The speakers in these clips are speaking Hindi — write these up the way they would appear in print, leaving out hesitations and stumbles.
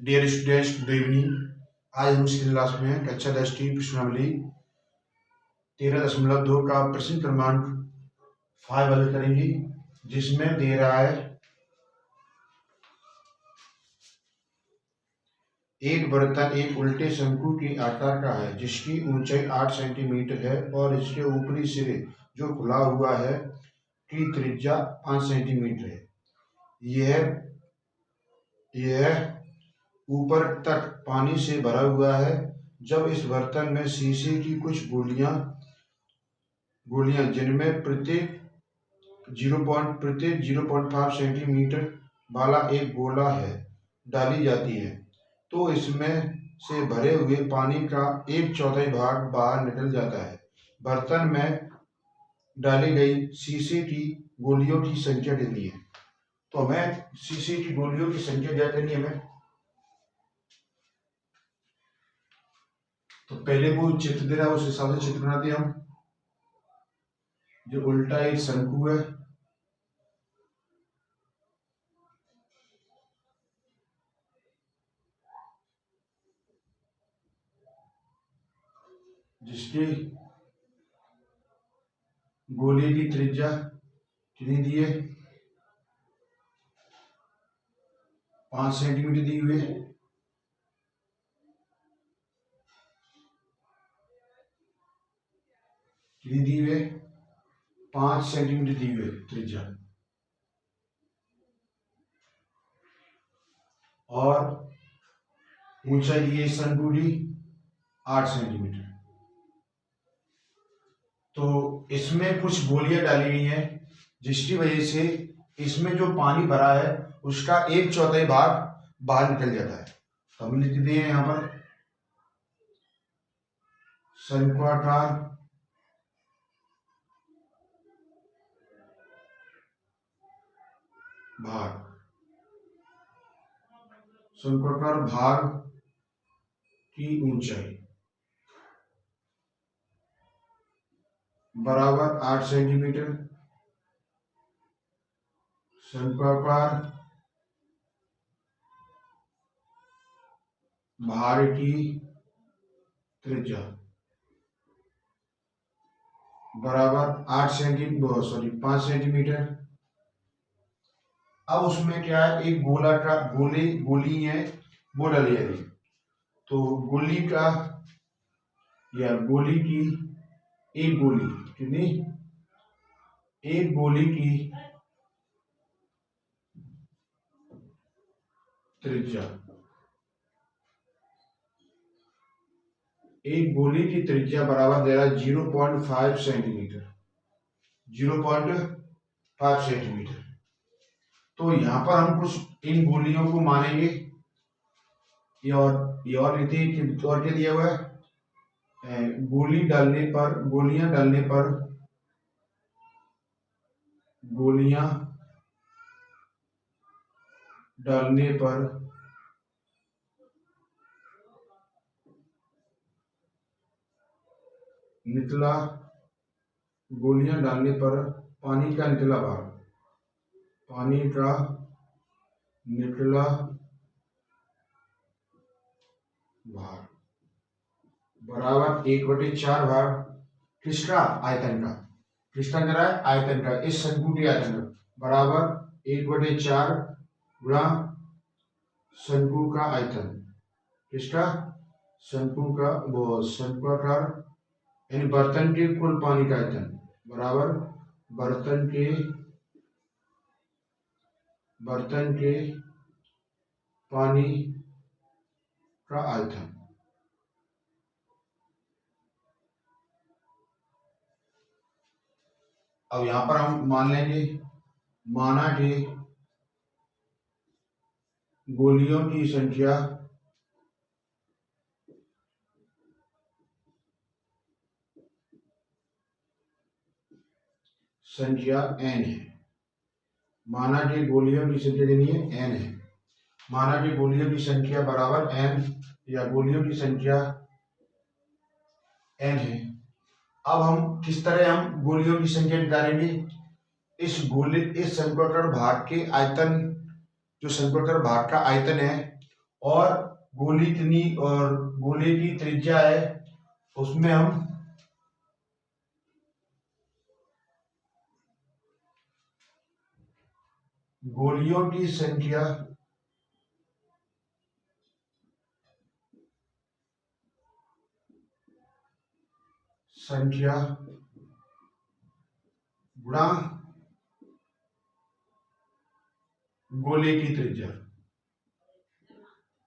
Dear students, good evening. आज हम इस क्लास में कक्षा 10 की प्रश्नावली 13.2 का प्रश्न क्रमांक 5 हल करेंगे, जिसमें दे रहा है एक बर्तन एक उल्टे शंकु के आकार का है, जिसकी ऊंचाई 8 सेंटीमीटर है और इसके ऊपरी सिरे जो खुला हुआ है की त्रिज्या 5 सेंटीमीटर है। यह ऊपर तक पानी से भरा हुआ है। जब इस बर्तन में शीशे की कुछ गोलियां जिनमें प्रत्येक 0.5 सेंटीमीटर वाला एक गोला है डाली जाती है, तो इसमें से भरे हुए पानी का 1/4 भाग बाहर निकल जाता है। बर्तन में डाली गई शीशे की गोलियों की संख्या देनी है। तो हमें शीशे की गोलियों की संख्या ज्ञात करनी है हमें। तो पहले वो चित्र दे रहा है, उस हिसाब से चित्र बनाते हैं हम। जो उल्टा एक शंकु है, जिसकी गोले की त्रिज्या कितनी दी है, 5 सेंटीमीटर दी हुई है। कितनी दी हुई है, 5 सेंटीमीटर दी हुई है त्रिज्या। और ऊंचाई दी है शंकु की 8 सेंटीमीटर। तो इसमें कुछ गोलियां डाली हुई हैं, जिसकी वजह से इसमें जो पानी भरा है उसका 1/4 भाग बाहर निकल जाता है। तो हम लिख देते हैं यहाँ पर शंक्वाकार भाग। शंक्वाकार भाग की ऊंचाई बराबर 8 सेंटीमीटर। शंक्वाकार भाग की त्रिज्या बराबर 5 सेंटीमीटर। अब उसमें क्या है, एक गोला का गोली है वो डाली जा रही है। तो गोली की एक गोली कितनी, एक गोली की त्रिज्या, एक गोली की त्रिज्या बराबर दे रहा है 0.5 सेंटीमीटर। 0.5 सेंटीमीटर। तो यहाँ पर हम कुछ इन गोलियों को मानेंगे। ये और रीति और क्या दिया हुआ है, गोलियां डालने पर निकला, गोलियां डालने पर पानी का निकला भाग, पानी का निकला भाग बराबर 1/4 भाग किसका, आयतन का। किसका कह रहा है, आयतन का, इस शंकु के आयतन का बराबर 1/4 गुणा शंकु का आयतन। किसका, शंकु का, वो शंक्वाकार यानी बर्तन के कुल पानी का आयतन बराबर बर्तन के पानी का आयतन। अब यहां पर हम मान लेंगे, माना कि गोलियों की संख्या n है। माना कि गोलियों की संख्या देनी है n है। माना कि गोलियों की संख्या बराबर n या गोलियों की संख्या n है। अब हम किस तरह हम गोलियों की संख्या निकालेंगे, इस शंक्वाकार भाग के आयतन, जो शंक्वाकार भाग का आयतन है और गोली इतनी और गोले की त्रिज्या है, उसमें हम गोलियों की संख्या गुणा गोले की त्रिज्या,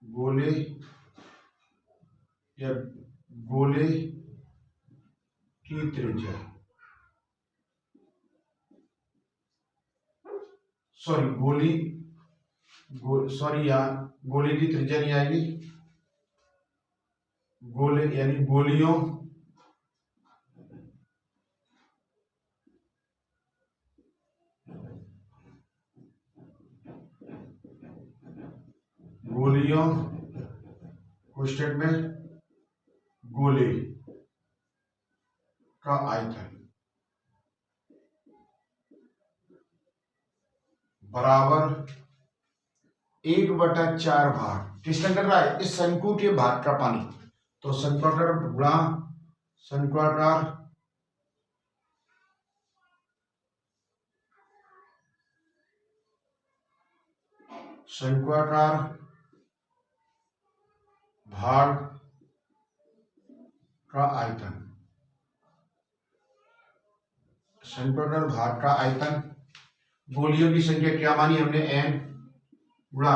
गोले या गोले की त्रिज्या, सॉरी यहाँ गोले की त्रिज्या नहीं आएगी, गोले यानी गोलियों क्वेश्चन में गोले का आयतन बराबर 1/4 भाग, किसका कर रहा है, इस शंकु के भाग का पानी, तो शंक्वाकार गुणा शंक्वाकार भाग का आयतन, शंक्वाकार भाग का आयतन, गोलियों की संख्या क्या मानी हमने n गुणा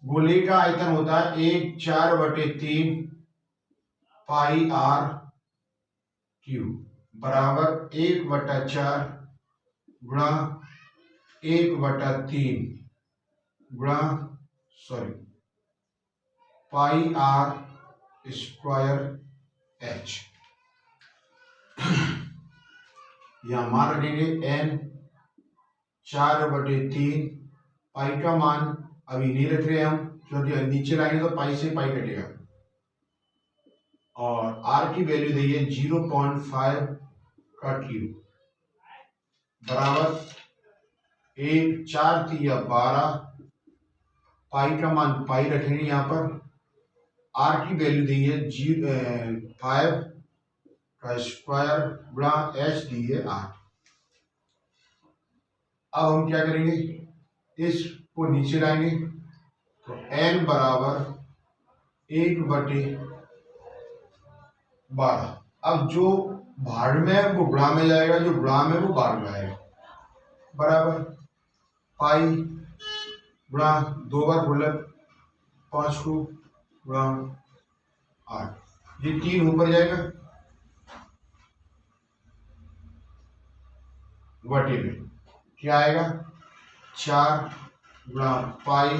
गोले का आयतन होता है 1/4/3 पाई r क्यूब बराबर 1/4 गुणा 1/3 गुणा पाई r स्क्वायर h। यहां मान रखेंगे n 4/3, पाई का मान अभी नहीं रख रहे हम, क्योंकि नीचे लाएंगे तो पाई से पाई कटेगा, और r की वैल्यू दी है 0.5 का क्यूब बराबर 1/4 पाई का मान पाई रखेंगे, यहाँ पर r की वैल्यू दी है 5 का स्क्वायर गुणा h दी है 8। अब हम क्या करेंगे, इसको नीचे लाएंगे तो n बराबर 1/12। अब जो भाग में है वो गुणा में जाएगा, जो गुणा में वो भाग में आएगा, बराबर पाई गुणा 2 बार बोला 5 को गुणा 8, ये 3 ऊपर जाएगा बटे में क्या आएगा 4 गुणा पाई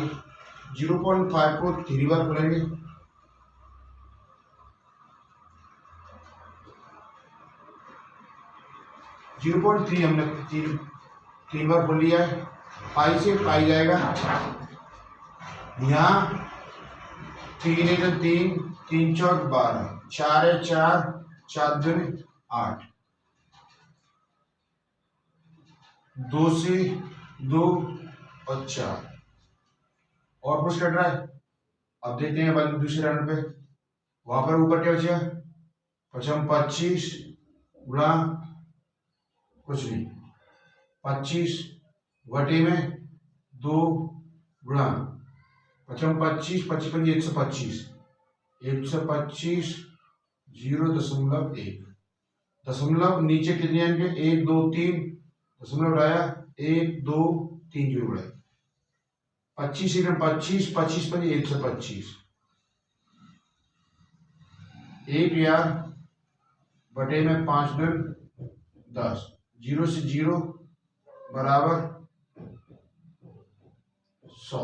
0.5 को 3 बार बोलेंगे, 0.3 हमने 3 बार बोल लिया है, पाई से पाई जाएगा, यहाँ 3 है तो 3, 3 चौक 12, 4 है 4, 4 दूनी 8, 2 से 2 और 4 और कुछ कट रहा है। अब देखते हैं दूसरे राउंड पे, वहां पर ऊपर क्या बचा, 25 गुणा कुछ नहीं 25 बटे में 2 गुणा 25 25 125 125 0.1 दशमलव नीचे कितने आएंगे 1 2 3 दशमलव उठाया 1 2 3 जीरो उड़ाया 25 25 25 पर 125 1,000 बटे में 5 दिन 10 0 से 0 बराबर 100।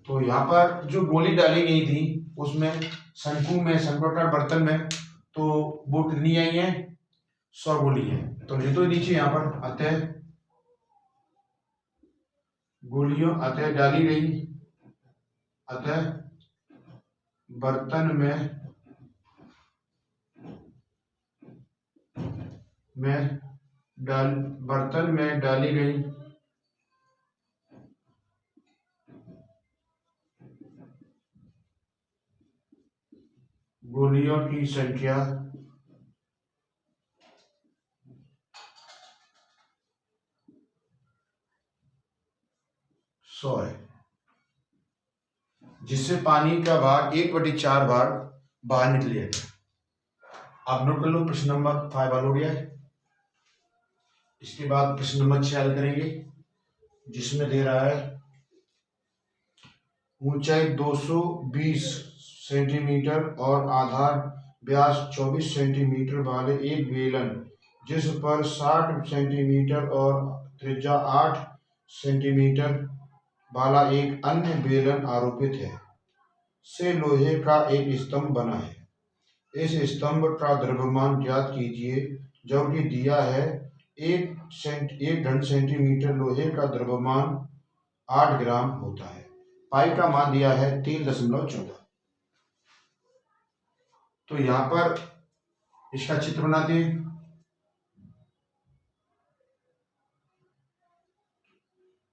तो यहाँ पर जो गोली डाली गई थी उसमें शंकु में शंक्वाकार बर्तन में तो वो कितनी आई है 100 गोली है, तो ये तो नीचे यहाँ पर अतः गोलियों अतः डाली गई, अतः बर्तन में डाली गई गोलियों की संख्या 100 है, जिससे पानी का भाग 1/4 भाग बाहर निकल जाएगा। आप नोट कर लो, प्रश्न नंबर 5 हल हो गया है। इसके बाद प्रश्न नंबर 6 हल करेंगे, जिसमें दे रहा है ऊंचाई 220 सेंटीमीटर और आधार व्यास 24 सेंटीमीटर वाले एक बेलन, जिस पर 60 सेंटीमीटर और त्रिज्या 8 सेंटीमीटर वाला एक अन्य बेलन आरोपित है, से लोहे का एक स्तंभ बना है। इस स्तंभ का द्रव्यमान ज्ञात कीजिए, जबकि दिया है 1 घन सेंटीमीटर लोहे का द्रव्यमान 8 ग्राम होता है। पाई का मान दिया है 3.14। तो यहां पर इसका चित्र बनाते हैं।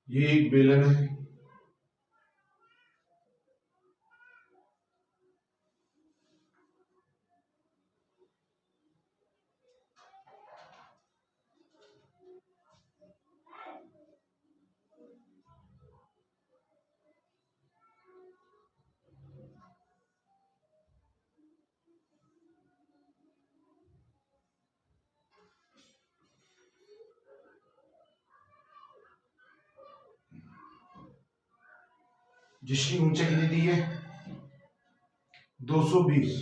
ये एक बेलन है, जिसकी ऊंचाई कितनी दी है 220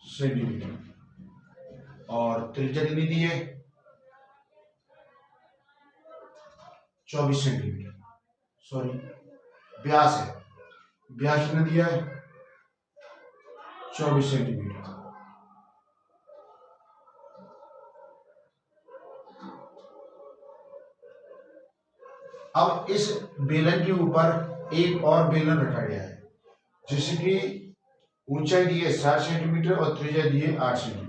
सेंटीमीटर और त्रिज्या कितनी दी है 24 सेंटीमीटर, सॉरी व्यास है, व्यास कितना दिया है 24 सेंटीमीटर। अब इस बेलन के ऊपर एक और बेलन रखा गया है, जिसकी ऊंचाई दी है 60 सेंटीमीटर और त्रिज्या दी है 8 सेंटीमीटर।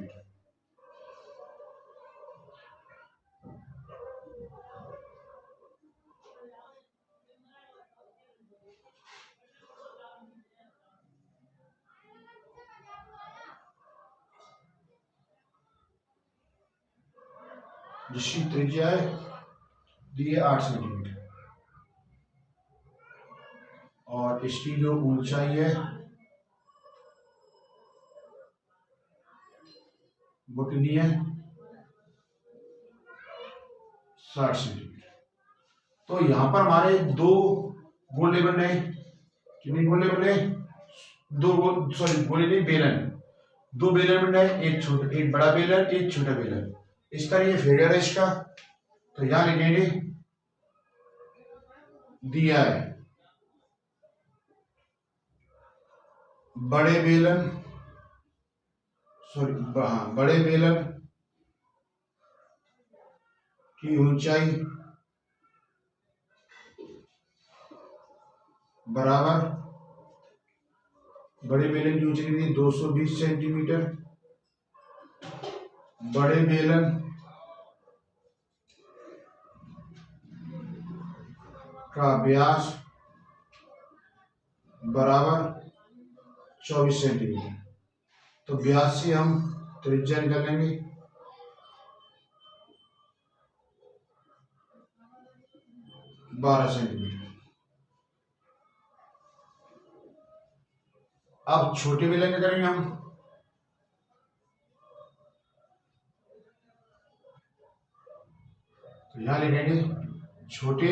जिसकी त्रिज्या है दी है 8 सेंटीमीटर और इसकी जो ऊंचाई है वो कितनी है 60 सेंटीमीटर। तो यहां पर हमारे दो गोले बने, कितने गोले बने, दो गोल, सॉरी गोले नहीं बेलन, दो बेलन बने, एक बड़ा बेलन एक छोटा बेलन। इसका ये फेडर है इसका, तो यहां लिखेंगे दिया है बड़े बेलन, सॉरी बड़े बेलन की ऊंचाई बराबर, बड़े बेलन की ऊंचाई 220 सेंटीमीटर, बड़े बेलन का व्यास बराबर 24 सेंटीमीटर। तो व्यास से हम त्रिज्या निकाल लेंगे, बारह सेंटीमीटर। अब छोटे बेलन का करेंगे हम, तो यहां लिखेंगे छोटे,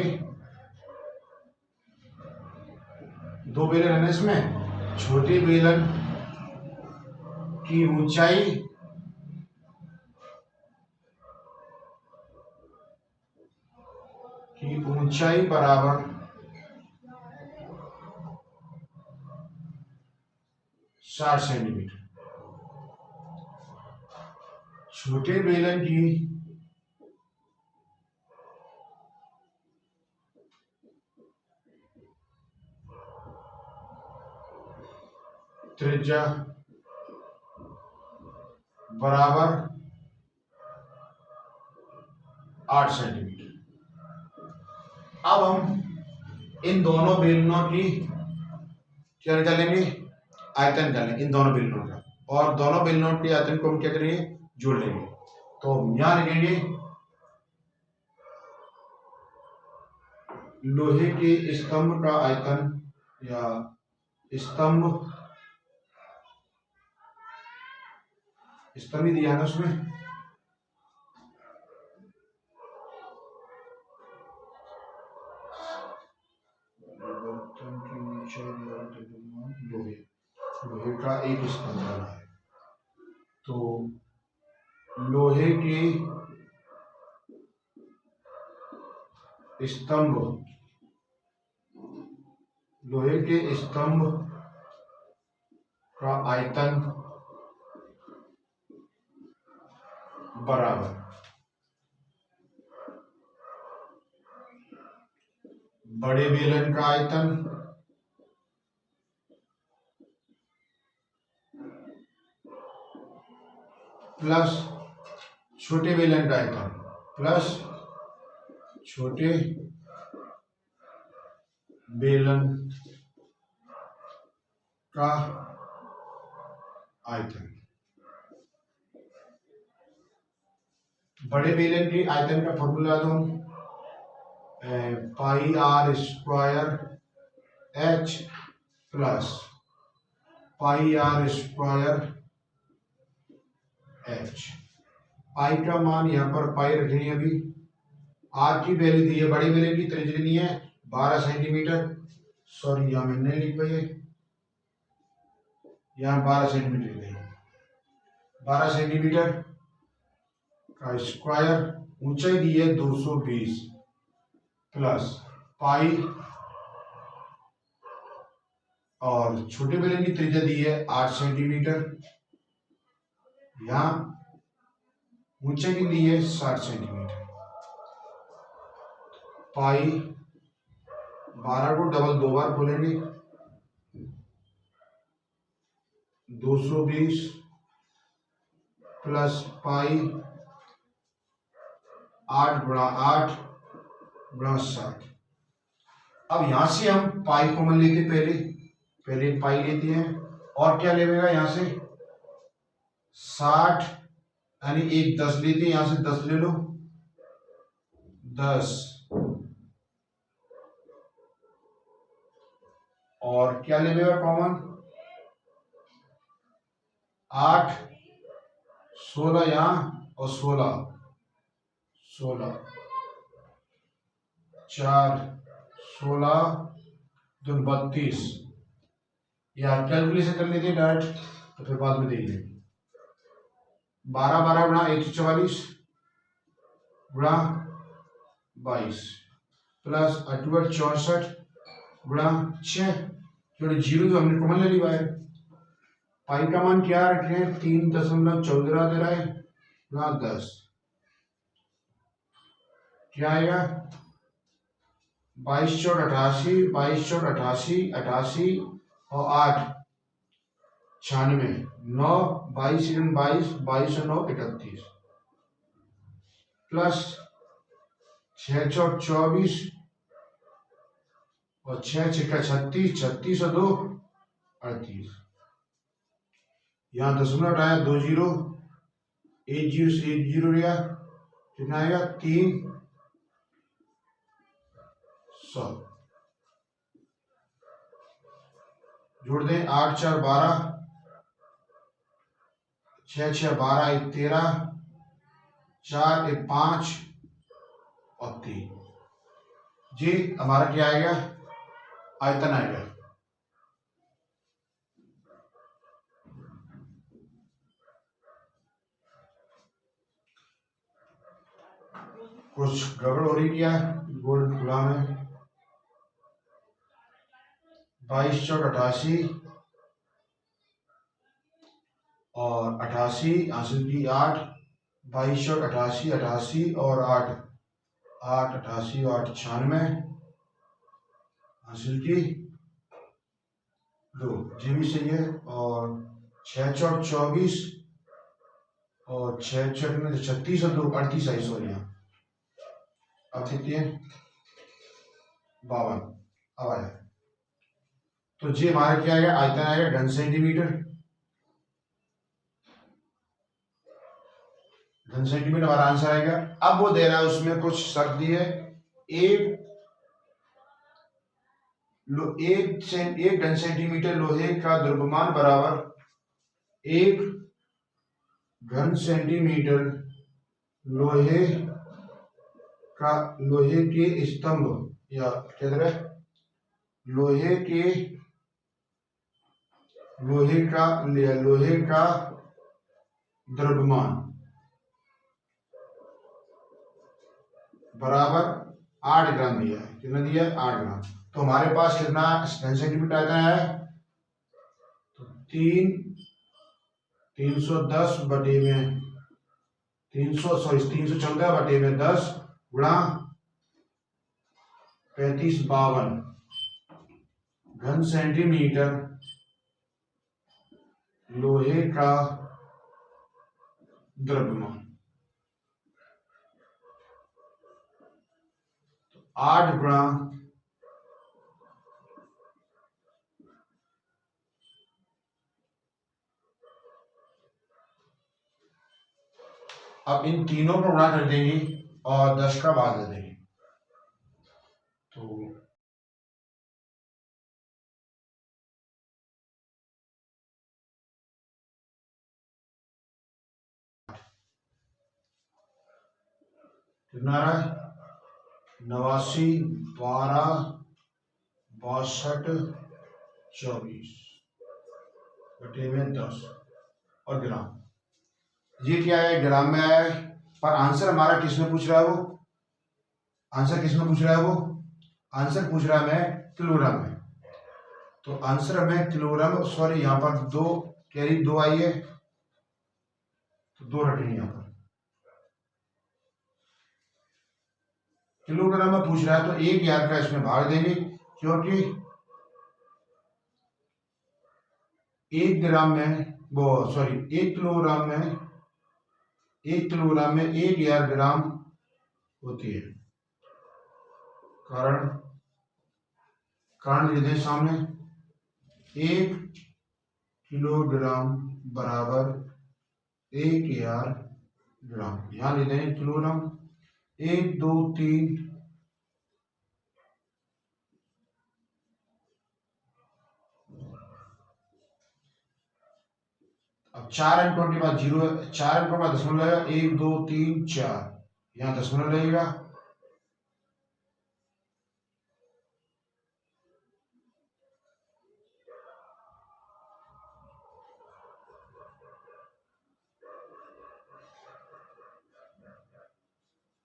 दो बेलन है ना इसमें, छोटे बेलन की ऊंचाई बराबर 60 सेंटीमीटर। छोटे बेलन की त्रिज्या बराबर 8 सेंटीमीटर। अब हम इन दोनों बेलनों की क्या निकालेंगे, आयतन कर लें इन दोनों बेलनों का, और दोनों बेलनों के आयतन को हम क्या करेंगे, जोड़ लेंगे। तो यहां लिखेंगे लोहे के स्तंभ का आयतन या स्तंभ ही दिया है ना उसमें, लोहे का एक स्तंभ बना है। तो लोहे के स्तंभ का आयतन बराबर बड़े बेलन का आयतन प्लस छोटे बेलन का आयतन प्लस छोटे बेलन का आयतन। बड़े बेलन के आयतन का फॉर्मूला तो pi r square h plus pi r square h. Pi का मान यहाँ पर पाई रखेंगे, अभी आर की वैल्यू दी है, बड़ी बेलन की त्रिज्या दी है 12 सेंटीमीटर, सॉरी यहाँ मैंने लिख पाई है, यहाँ 12 सेंटीमीटर दी है, 12 सेंटीमीटर का स्क्वायर, ऊंचाई दी है 220 प्लस पाई, और छोटे बेलन की त्रिज्या दी है 8 सेंटीमीटर, यहाँ ऊंचाई की दी है 60 सेंटीमीटर। पाई 12 को डबल 2 बार खोलेंगे, 220 प्लस पाई 8 गुणा 8 गुणा 60। अब यहां से हम पाई कॉमन लेते, पहले पाई लेते हैं, और क्या लेगा यहां से 60, यानी एक 10 लेते हैं, यहां से 10 ले लो, 10, और क्या लेगा कॉमन 8, 16 यहां और 16, 4, 16 2 32। या कैलकुलेशन कर लेते हैं डायरेक्ट, तो फिर बाद में देख लेंगे। 12 12 गुणा 144 गुणा 22 प्लस 8 64 गुणा 6, जो जीरो जो हमने कॉमन ले ली बाहर। पाई का मान क्या रखे, 3.14 दे रहा है गुणा 10, क्या आएगा 22 चौक 88, 22 चौक 88, 88 और 8 96, 9 22 22 22 और 9 31 प्लस 6 चौक 24 और 6 6 36, 36 और 2 38। यहाँ दशमलव हटाया 2 0, 1 0 से 1 0 लिया, कितना आएगा 3 100। जोड़ दें 8 4 12, 6 6 12 1 13, 4 1 5 और 3। जी हमारा क्या आएगा, आयतन आएगा। कुछ गड़बड़ हो रही क्या गोल्ड खुला में, 22 चौक 88 और 88 हासिल की 8, 22 चौक 88 88 और 8 8 88 और 8 96 हासिल की 2, जी भी सही है। और 6 चौक 24 और 6 चौक में 36 और 2 38 आई, सॉरी यहाँ अब कितनी है 52। अब आया तो जी हमारा क्या आएगा, आयतन आएगा घन सेंटीमीटर। घन सेंटीमीटर हमारा आंसर आएगा। अब वो दे रहा है उसमें कुछ शर्त दी है, एक एक घन सेंटीमीटर लोहे का द्रव्यमान बराबर एक घन सेंटीमीटर लोहे के स्तंभ या क्या कह रहे हैं, लोहे का द्रव्यमान बराबर 8 ग्राम दिया है। कितना दिया है, 8 ग्राम। तो हमारे पास कितना घन सेंटीमीटर आता है, तो 310 बटे में 314 बटे में 10 गुणा 3552 घन सेंटीमीटर लोहे का द्रव्यमान। 8 गुणा अब इन तीनों को गुणा कर देंगे और 10 का भाग दे देंगे। तो कितना रहा है, 89 12 62 24 बटे में 10 और ग्राम। ये क्या है, ग्राम में आया है। पर आंसर हमारा किस में पूछ रहा है, वो आंसर किस में पूछ रहा है, वो आंसर पूछ रहा है मैं किलोग्राम में। तो आंसर हमें किलोग्राम, सॉरी यहाँ पर 2 कैरी 2 आई है, तो 2 रखेंगे यहाँ पर। किलोग्राम में पूछ रहा है तो 1000 का इसमें भाग देंगे, क्योंकि 1 ग्राम में वो सॉरी 1 किलोग्राम में 1000 ग्राम होती है। कारण लिख दें सामने, 1 किलोग्राम बराबर 1000 ग्राम। यहां लिख दें किलोग्राम, 1 2 3 अब 4 अंक के बाद 0, 4 अंक के बाद दशमलव लगेगा, 1 2 3 4, यहाँ दशमलव लगेगा।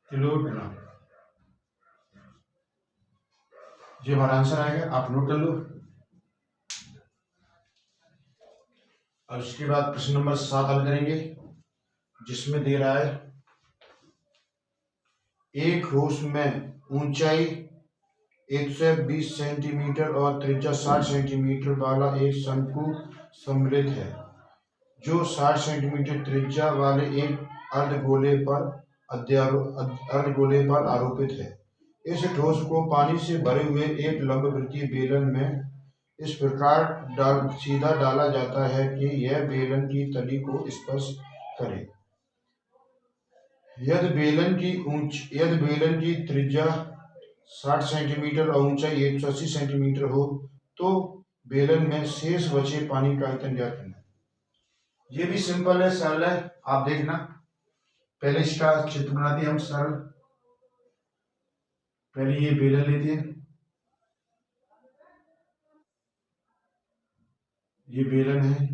किलोग्राम, ये हमारा आंसर आएगा, आप नोट कर लो। अब इसके बाद प्रश्न नंबर 7 हल करेंगे, जिसमें दे रहा है एक ठोस में ऊंचाई 120 सेंटीमीटर और त्रिज्या 60 सेंटीमीटर वाला एक शंकु सम्मिलित है, जो 60 सेंटीमीटर त्रिज्या वाले एक अर्धगोले पर आरोपित है। इस ठोस को पानी से भरे हुए एक लंबवृत्तीय बेलन में इस प्रकार सीधा डाला जाता है कि यह बेलन की तली को स्पर्श करे। यदि बेलन की त्रिज्या 60 सेंटीमीटर और ऊंचाई 180 सेंटीमीटर हो, तो बेलन में शेष बचे पानी का आयतन ज्ञात करना। ये भी सिंपल है, सरल है, आप देखना। पहले इसका चित्र बनाते हैं हम सरल। पहले ये बेलन लेते हैं, ये बेलन है,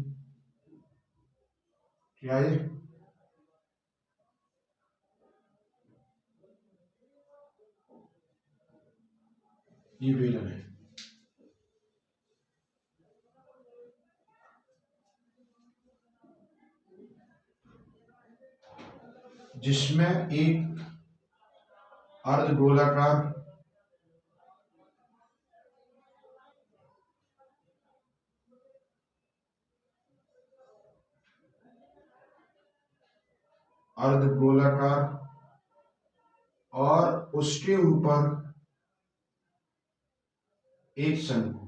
क्या है, ये बेलन है। जिसमें एक अर्धगोलाकार और उसके ऊपर एक शंकु,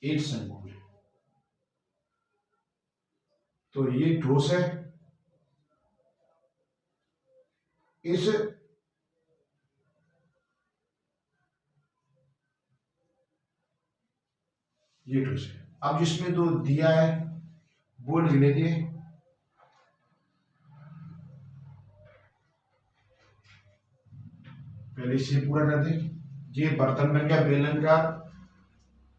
एक शंकु है। तो ये ठोस है। इस ये ठोस है। अब जिसमें दो दिया है वो लिख लेते हैं। पहले इसे पूरा कर दें। ये बर्तन बन गया बेलन का।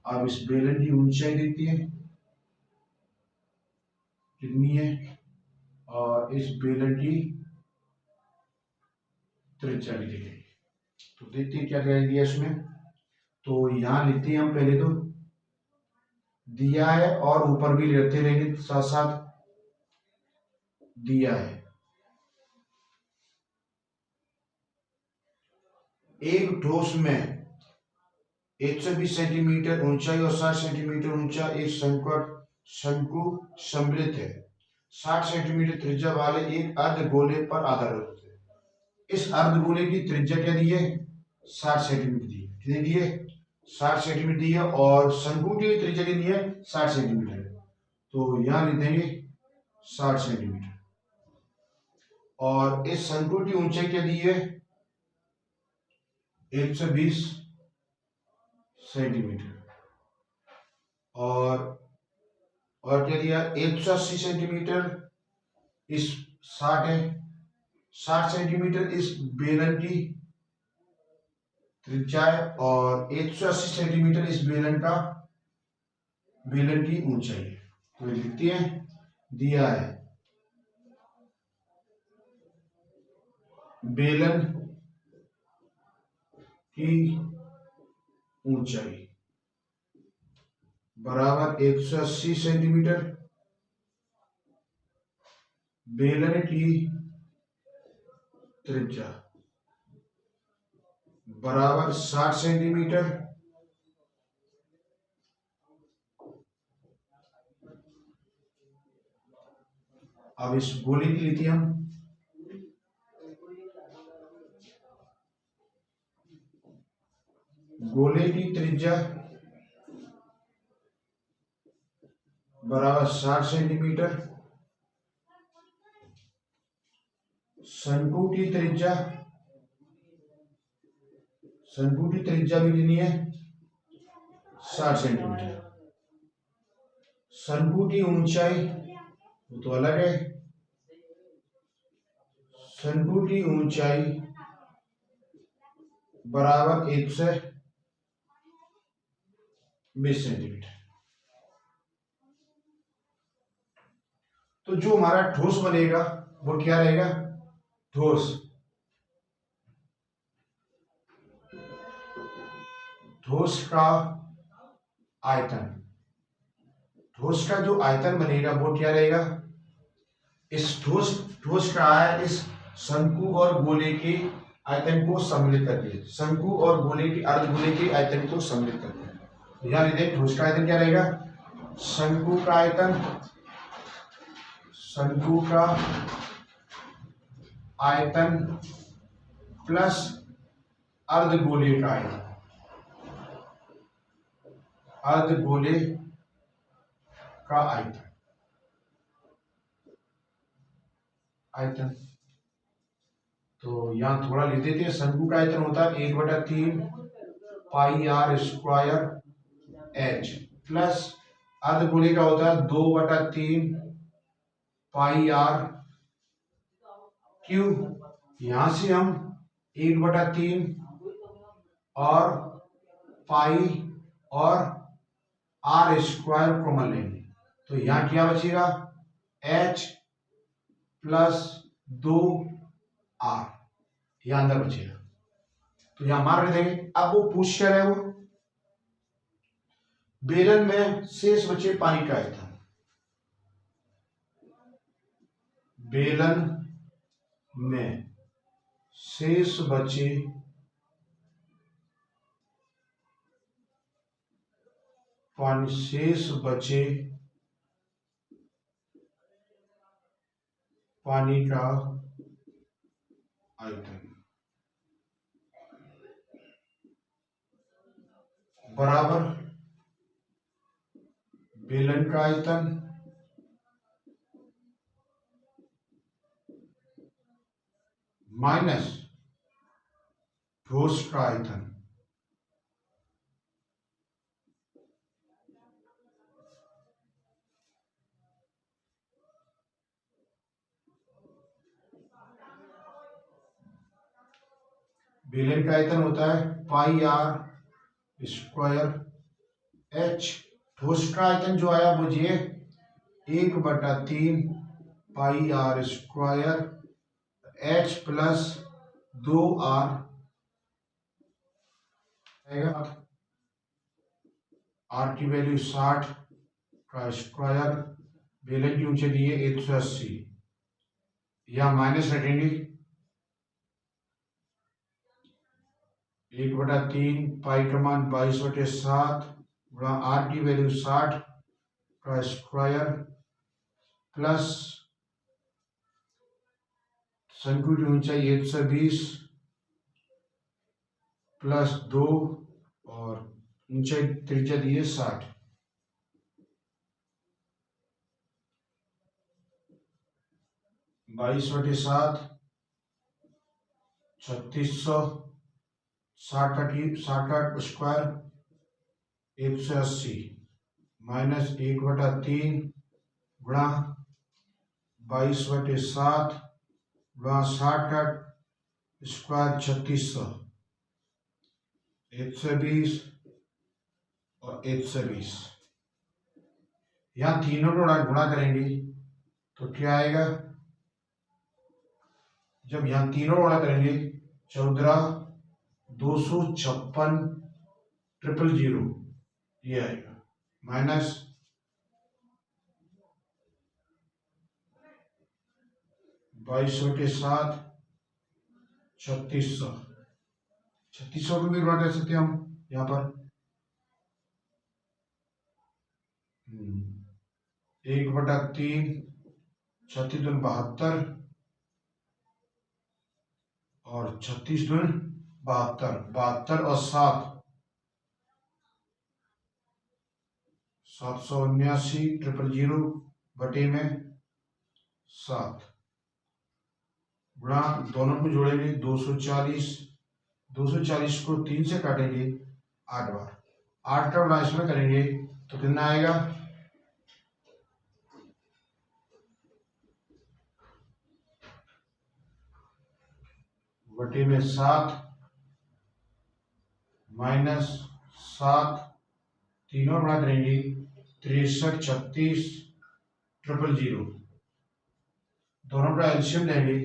अब इस बेलन की ऊंचाई देखते हैं कितनी है और इस बेलन की त्रिज्या भी देखेंगे। तो देखते हैं क्या दिया इसमें। तो यहां लिखते हैं हम पहले तो दिया है और ऊपर भी लेते रहेंगे साथ साथ दिया है। एक ठोस में 120 सेंटीमीटर ऊंचाई और 60 सेंटीमीटर ऊंचा एक शंकु सम्मिलित है। 60 सेंटीमीटर त्रिज्या वाले एक अर्धगोले पर आधारित होते हैं। इस अर्धगोले की त्रिज्या क्या दी है? 60 सेंटीमीटर दी है। कितनी दी है? 60 सेंटीमीटर दी है और शंकु की त्रिज्या कितनी है? 60 सेंटीमीटर। तो यहां लिख देंगे 60 सेंटीमीटर। और इस शंकु की ऊंचाई क्या दी है? 120 सेंटीमीटर। और क्या दिया? 180 सेंटीमीटर। इस 60 है, 60 सेंटीमीटर इस बेलन की त्रिज्या है और 180 सेंटीमीटर इस बेलन की ऊंचाई है। तो लिखते हैं दिया है बेलन की ऊंचाई बराबर 180 सेंटीमीटर, बेलन की त्रिज्या बराबर 60 सेंटीमीटर। अब इस गोले की लेते हम गोले की त्रिज्या बराबर 60 सेंटीमीटर। शंकु की त्रिज्या भी लेनी है 60 सेंटीमीटर। शंकु की ऊंचाई वो तो अलग है। शंकु की ऊंचाई बराबर 120 सेंटीमीटर। तो जो हमारा ठोस बनेगा वो क्या रहेगा? ठोस का आयतन। ठोस का जो आयतन बनेगा वो क्या रहेगा? इस ठोस का है इस शंकु और गोले के आयतन को सम्मिलित करके, शंकु और गोले के अर्धगोले के आयतन को सम्मिलित करके। यहां लिखते हैं ठोस का आयतन क्या रहेगा? शंकु का आयतन प्लस अर्धगोले का आयतन। तो यहां थोड़ा लिख देते हैं। शंकु का आयतन होता है 1/3 pi r square h plus अर्धगोले का होता है 2/3 पाई आर क्यू। यहां से हम 1/3 और पाई और आर स्क्वायर कॉमन लेंगे। तो यहां क्या बचेगा? एच प्लस 2 आर यहां अंदर बचेगा। तो यहां मान रहे देंगे। अब वो पूछ क्या रहे? वो बेलन में शेष बचे पानी का आयतन। बेलन में शेष बचे पानी का आयतन बराबर बेलन का आयतन माइनस ठोस का आयतन। बेलन का आयतन होता है पाई आर स्क्वायर एच। ठोस का आयतन जो आया वो ये 1/3 pi r square h plus 2r r की वैल्यू 60 का स्क्वायर। बेलन की ऊंचाई दी है 180, या माइनस रखेंगे 1/3 पाई का मान 22/7 गुणा आर की वैल्यू 60 का स्क्वायर प्लस शंकु की ऊंचाई 120 प्लस 2 और ऊंचाई त्रिज्या दी है 60। 22/7 3600 60 का स्क्वायर 180 माइनस 1/3 गुणा 22/7 गुणा 60 का स्क्वायर 3600 120 और 120। यहाँ तीनों को गुणा करेंगे तो क्या आएगा? जब यहाँ तीनों गुणा करेंगे 14 256 000 ये आएगा माइनस 22/7 3600 को भी गुणा कर सकते हैं हम यहाँ पर 1/3 36 दूनी 72 और 36 दूनी 72 72 और 7 779 000 बटे में 7 गुणा दोनों को जोड़ेंगे 240 को 3 से काटेंगे 8 बार 8 का गुणा इसमें करेंगे तो कितना आएगा? बटे में 7 माइनस 7 तीनों गुणा करेंगे 63 36 000 दोनों का एलसीएम लेंगे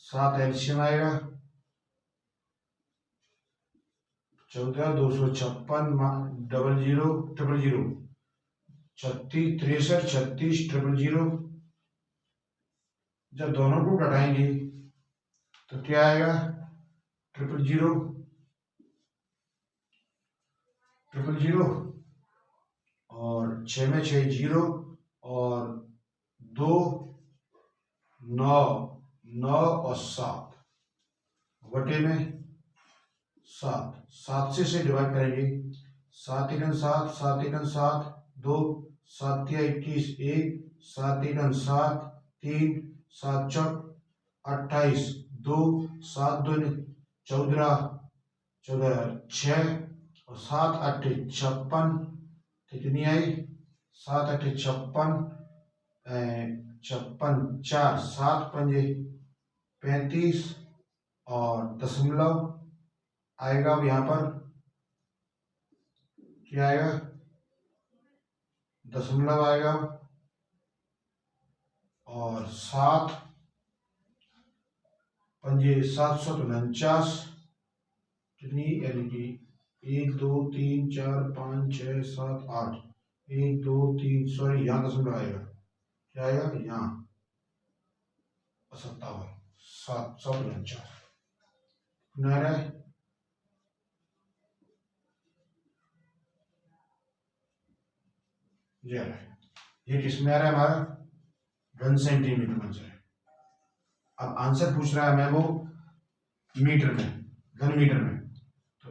7 एलसीएम आएगा 14 256 00 000 36 63 000 जब दोनों को घटाएंगे तो क्या आएगा? 000 और 6 में 6 0 और 2 9 9 और 7 बटे में 7 से डिवाइड करेंगे 7 1 7 7 1 7 2 7 21 1 7 1 7 3 7 4 28 2 7 2 14 14 6 और 7 8 56 कितनी आई? 7 8 56 56 4 7 5 35 और दशमलव आएगा। अब यहाँ पर क्या आएगा? दशमलव आएगा और 7 5 749 कितनी एलईडी 1 2 3 4 5 6 7 8 1 2 3 सॉरी यहाँ दशमलव आएगा क्या आएगा? यहाँ 57 749 कितना आ रहा है? ये किस में आ रहा है? हमारा घन सेंटीमीटर में से। अब आंसर पूछ रहा है मैं वो मीटर में, घन मीटर में। तो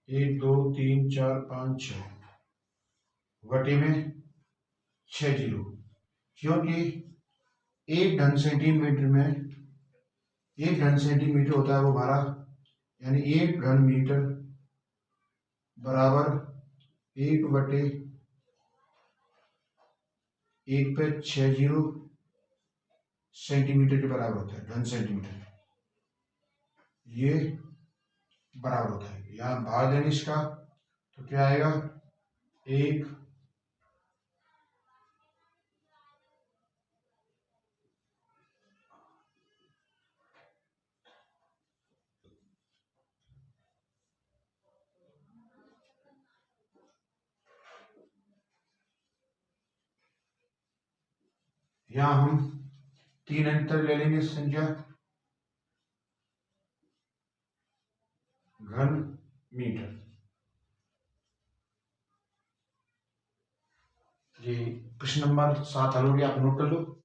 1 2 3 4 5 6 बटे में 6 जीरो, क्योंकि 1 घन सेंटीमीटर होता है वो हमारा, यानी 1 घन मीटर बराबर 1/1 पे 6 जीरो सेंटीमीटर के बराबर होता है, घन सेंटीमीटर। ये बराबर होता है, यहाँ भाग देंगे इसका तो क्या आएगा, 1 यहाँ हम 3 अंतर ले लेंगे संख्या, घन मीटर। ये प्रश्न नंबर 7 हल हो गया, आप नोट कर लो।